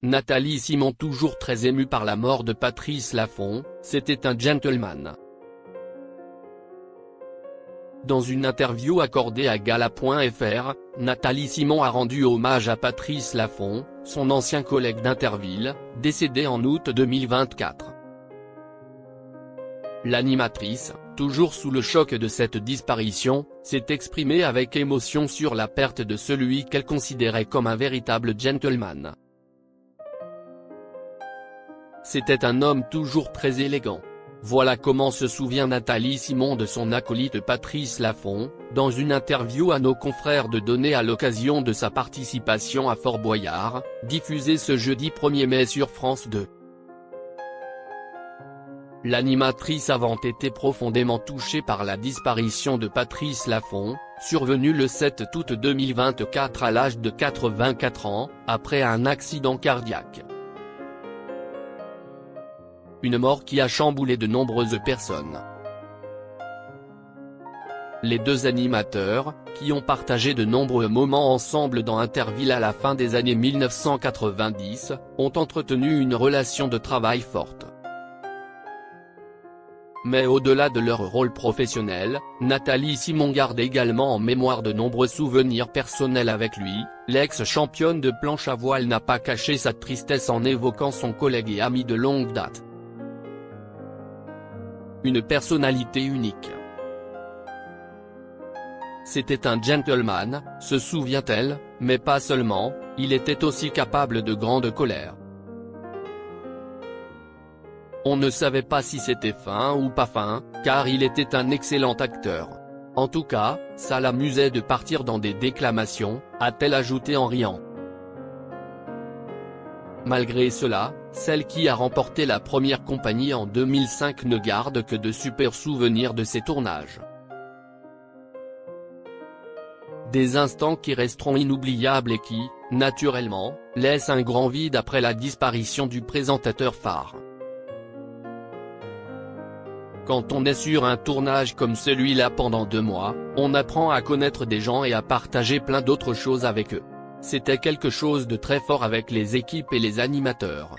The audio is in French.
Nathalie Simon toujours très émue par la mort de Patrice Laffont, c'était un gentleman. Dans une interview accordée à Gala.fr, Nathalie Simon a rendu hommage à Patrice Laffont, son ancien collègue d'Interville, décédé en août 2024. L'animatrice, toujours sous le choc de cette disparition, s'est exprimée avec émotion sur la perte de celui qu'elle considérait comme un véritable gentleman. C'était un homme toujours très élégant. Voilà comment se souvient Nathalie Simon de son acolyte Patrice Laffont, dans une interview à nos confrères de Données à l'occasion de sa participation à Fort Boyard, diffusée ce jeudi 1er mai sur France 2. L'animatrice avait été profondément touchée par la disparition de Patrice Laffont, survenue le 7 août 2024 à l'âge de 84 ans, après un accident cardiaque. Une mort qui a chamboulé de nombreuses personnes. Les deux animateurs, qui ont partagé de nombreux moments ensemble dans Interville à la fin des années 1990, ont entretenu une relation de travail forte. Mais au-delà de leur rôle professionnel, Nathalie Simon garde également en mémoire de nombreux souvenirs personnels avec lui. L'ex-championne de planche à voile n'a pas caché sa tristesse en évoquant son collègue et ami de longue date. Une personnalité unique. C'était un gentleman, se souvient-elle, mais pas seulement, il était aussi capable de grande colère. On ne savait pas si c'était fin ou pas fin, car il était un excellent acteur. En tout cas, ça l'amusait de partir dans des déclamations, a-t-elle ajouté en riant. Malgré cela, celle qui a remporté la première compagnie en 2005 ne garde que de super souvenirs de ses tournages. Des instants qui resteront inoubliables et qui, naturellement, laissent un grand vide après la disparition du présentateur phare. Quand on est sur un tournage comme celui-là pendant 2 mois, on apprend à connaître des gens et à partager plein d'autres choses avec eux. C'était quelque chose de très fort avec les équipes et les animateurs.